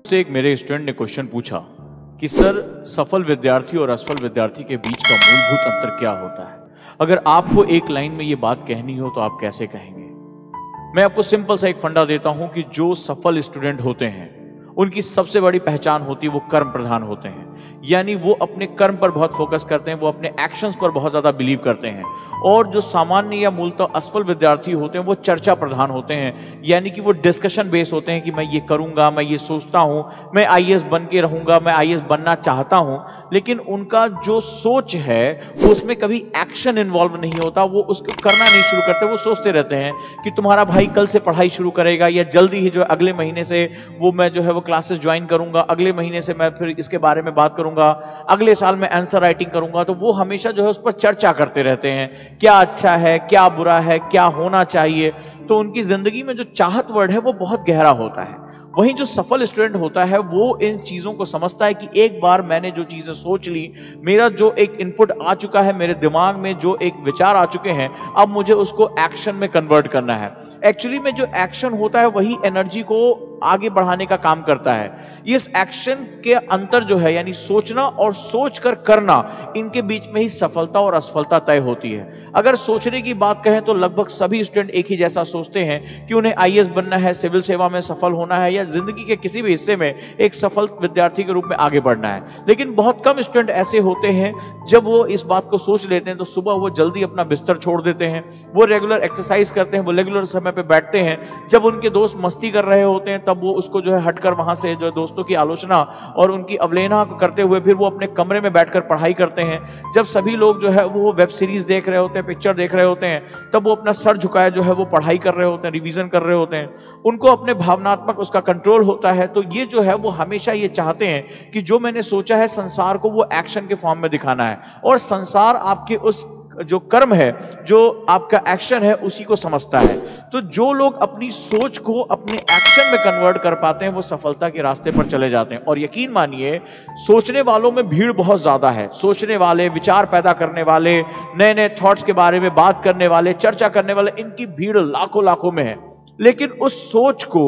से एक मेरे स्टूडेंट ने क्वेश्चन पूछा कि सर, सफल विद्यार्थी और असफल विद्यार्थी के बीच का मूलभूत अंतर क्या होता है? अगर आपको एक लाइन में ये बात कहनी हो तो आप कैसे कहेंगे? मैं आपको सिंपल सा एक फंडा देता हूं कि जो सफल स्टूडेंट होते हैं उनकी सबसे बड़ी पहचान होती है वो कर्म प्रधान होते हैं। यानी वो अपने कर्म पर बहुत फोकस करते हैं, वो अपने एक्शंस पर बहुत ज्यादा बिलीव करते हैं। और जो सामान्य या मूलतः असफल विद्यार्थी होते हैं वो चर्चा प्रधान होते हैं, यानी कि वो डिस्कशन बेस होते हैं कि मैं ये करूंगा, मैं ये सोचता हूं, मैं आईएएस बन के रहूंगा, मैं आईएएस बनना चाहता हूं। लेकिन उनका जो सोच है वो उसमें कभी एक्शन इन्वॉल्व नहीं होता, वो उसको करना नहीं शुरू करते। वो सोचते रहते हैं कि तुम्हारा भाई कल से पढ़ाई शुरू करेगा या जल्दी ही जो अगले महीने से वो मैं जो है वो क्लासेस ज्वाइन करूंगा, अगले महीने से मैं फिर इसके बारे में बात करूंगा, अगले साल मैं आंसर राइटिंग करूंगा। तो वो हमेशा जो है उस पर चर्चा करते रहते हैं, क्या अच्छा है, क्या बुरा है, क्या होना चाहिए। तो उनकी जिंदगी में जो चाहत वर्ड है वो बहुत गहरा होता है। वहीं जो सफल स्टूडेंट होता है वो इन चीजों को समझता है कि एक बार मैंने जो चीजें सोच ली, मेरा जो एक इनपुट आ चुका है, मेरे दिमाग में जो एक विचार आ चुके हैं, अब मुझे उसको एक्शन में कन्वर्ट करना है। एक्चुअली में जो एक्शन होता है वही एनर्जी को आगे बढ़ाने का काम करता है। इस एक्शन के अंतर जो है यानी सोचना और सोचकर करना, इनके बीच में ही सफलता और असफलता तय होती है। अगर सोचने की बात कहें तो लगभग सभी स्टूडेंट एक ही जैसा सोचते हैं कि उन्हें आईएएस बनना है, सिविल सेवा में सफल होना है या जिंदगी के किसी भी हिस्से में एक सफल विद्यार्थी के रूप में आगे बढ़ना है। लेकिन बहुत कम स्टूडेंट ऐसे होते हैं जब वो इस बात को सोच लेते हैं तो सुबह वो जल्दी अपना बिस्तर छोड़ देते हैं, वो रेगुलर एक्सरसाइज करते हैं, वो रेगुलर समय पे बैठते हैं। जब उनके दोस्त मस्ती कर रहे होते हैं तब वो उसको जो है हटकर वहां से जो दोस्तों की आलोचना और उनकी अवहेलना करते हुए फिर वो अपने कमरे में बैठकर पढ़ाई करते हैं। जब सभी लोग जो है वो वेब सीरीज देख रहे होते हैं, पिक्चर देख रहे होते हैं, तब वो अपना सर झुकाए जो है वो पढ़ाई कर रहे होते हैं, रिवीजन कर रहे होते हैं। उनको अपने भावनात्मक उसका कंट्रोल होता है। तो ये जो है वो हमेशा ये चाहते हैं कि जो मैंने सोचा है संसार को वो एक्शन के फॉर्म में दिखाना है, और संसार आपके उस जो कर्म है, जो आपका एक्शन है, उसी को समझता है। तो जो लोग अपनी सोच को अपने एक्शन में कन्वर्ट कर पाते हैं वो सफलता के रास्ते पर चले जाते हैं। और यकीन मानिए, सोचने वालों में भीड़ बहुत ज्यादा है। सोचने वाले, विचार पैदा करने वाले, नए नए थॉट्स के बारे में बात करने वाले, चर्चा करने वाले, इनकी भीड़ लाखों लाखों में है। लेकिन उस सोच को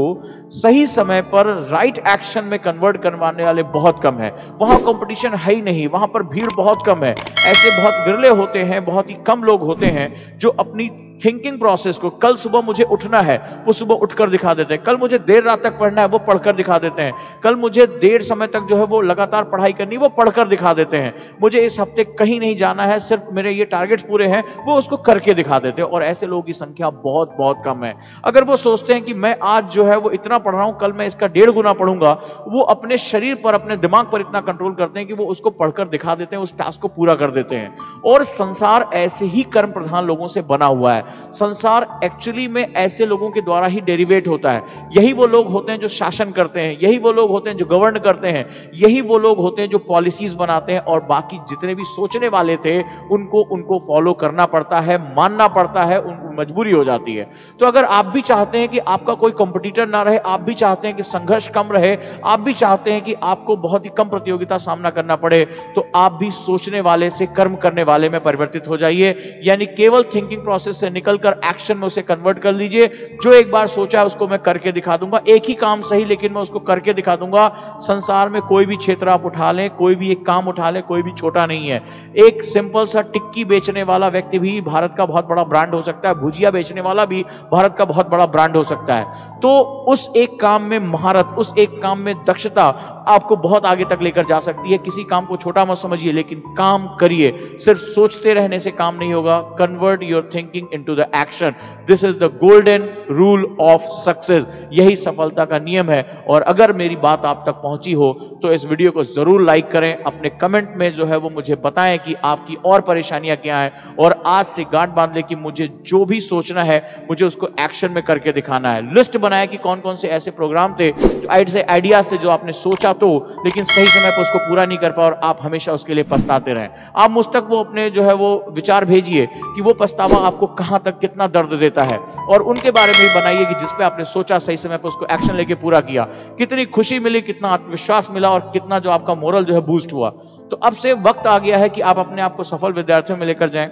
सही समय पर राइट एक्शन में कन्वर्ट करवाने वाले बहुत कम है। वहां कंपटीशन है ही नहीं, वहां पर भीड़ बहुत कम है। ऐसे बहुत विरले होते हैं, बहुत ही कम लोग होते हैं जो अपनी थिंकिंग प्रोसेस को, कल सुबह मुझे उठना है, वो सुबह उठकर दिखा देते हैं। कल मुझे देर रात तक पढ़ना है, वो पढ़कर दिखा देते हैं। कल मुझे देर समय तक जो है वो लगातार पढ़ाई करनी, वो पढ़कर दिखा देते हैं। मुझे इस हफ्ते कहीं नहीं जाना है, सिर्फ मेरे ये टारगेट्स पूरे हैं, वो उसको करके दिखा देते हैं। और ऐसे लोगों की संख्या बहुत बहुत कम है। अगर वो सोचते हैं कि मैं आज जो है वो इतना पढ़ रहा हूं, कल मैं इसका 1.5 गुना पढ़ूंगा, वो अपने शरीर पर, अपने दिमाग पर इतना कंट्रोल करते हैं कि वो उसको पढ़कर दिखा देते हैं, उस टास्क को पूरा कर देते हैं। और संसार ऐसे ही कर्म प्रधान लोगों से बना हुआ है। संसार एक्चुअली में ऐसे लोगों के द्वारा ही डेरिवेट होता है। यही वो लोग होते हैं जो शासन करते हैं, यही वो लोग होते हैं जो गवर्न करते हैं, यही वो लोग होते हैं जो पॉलिसीज बनाते हैं। और बाकी जितने भी सोचने वाले थे उनको फॉलो करना पड़ता है, मानना पड़ता है, उनको मजबूरी हो जाती है। तो अगर आप भी चाहते हैं कि आपका कोई कंपटीटर ना रहे, आप भी चाहते हैं कि संघर्ष कम रहे, आप भी चाहते हैं कि आपको बहुत ही कम प्रतियोगिता सामना करना पड़े, तो आप भी सोचने वाले से कर्म करने वाले में परिवर्तित हो जाइए। यानी केवल थिंकिंग प्रोसेस से निकलकर एक्शन में उसे कन्वर्ट कर लीजिए। जो एक बार सोचा है उसको मैं करके दिखा दूंगा, एक ही काम सही लेकिन मैं उसको करके दिखा दूंगा। संसार में कोई भी क्षेत्र आप उठा लें, कोई भी एक काम उठा लें, कोई भी छोटा नहीं है। एक सिंपल सा टिक्की बेचने वाला व्यक्ति भी भारत का बहुत बड़ा ब्रांड हो सकता है, भुजिया बेचने वाला भी भारत का बहुत बड़ा ब्रांड हो सकता है। तो उस एक काम में महारत, उस एक काम में दक्षता आपको बहुत आगे तक लेकर जा सकती है। किसी काम को छोटा मत समझिए, लेकिन काम करिए। सिर्फ सोचते रहने से काम नहीं होगा। Convert your thinking into the action. This is the golden rule of success. यही सफलता का नियम है। और अगर मेरी बात आप तक पहुंची हो तो इस वीडियो को जरूर लाइक करें। अपने कमेंट में जो है वो मुझे बताएं कि आपकी और परेशानियां क्या हैं, और आज से गांठ बांध ले कि मुझे जो भी सोचना है मुझे उसको एक्शन में करके दिखाना है। लिस्ट बनाया कि कौन कौन से ऐसे प्रोग्राम थे, ऐसे आइडियाज थे जो आपने सोचा तो लेकिन सही समय पर उसको पूरा नहीं कर पाए और आप हमेशा उसके लिए पछताते रहें। आप मुझ तक वो अपने जो है वो विचार भेजिए कि वो पछतावा आपको कहां तक कितना दर्द देता है, और उनके बारे में भी बनाइए कि जिस पे आपने सोचा सही समय पर उसको एक्शन लेके पूरा किया, कितनी खुशी मिली, कितना आत्मविश्वास मिला और कितना जो आपका मोरल जो है बूस्ट हुआ। तो अब से वक्त आ गया है कि आप अपने आप को सफल विद्यार्थियों में लेकर जाएं।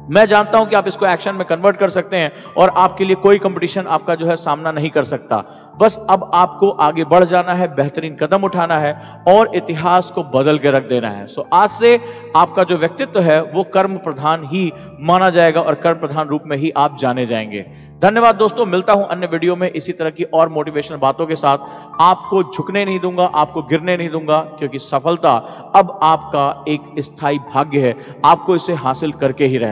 मैं जानता हूं कि आप इसको एक्शन में कन्वर्ट कर सकते हैं और आपके लिए कोई कंपटीशन आपका जो है सामना नहीं कर सकता। बस अब आपको आगे बढ़ जाना है, बेहतरीन कदम उठाना है और इतिहास को बदल के रख देना है। सो आज से आपका जो व्यक्तित्व है वो कर्म प्रधान ही माना जाएगा और कर्म प्रधान रूप में ही आप जाने जाएंगे। धन्यवाद दोस्तों, मिलता हूं अन्य वीडियो में इसी तरह की और मोटिवेशनल बातों के साथ। आपको झुकने नहीं दूंगा, आपको गिरने नहीं दूंगा, क्योंकि सफलता अब आपका एक स्थायी भाग्य है, आपको इसे हासिल करके ही रहना।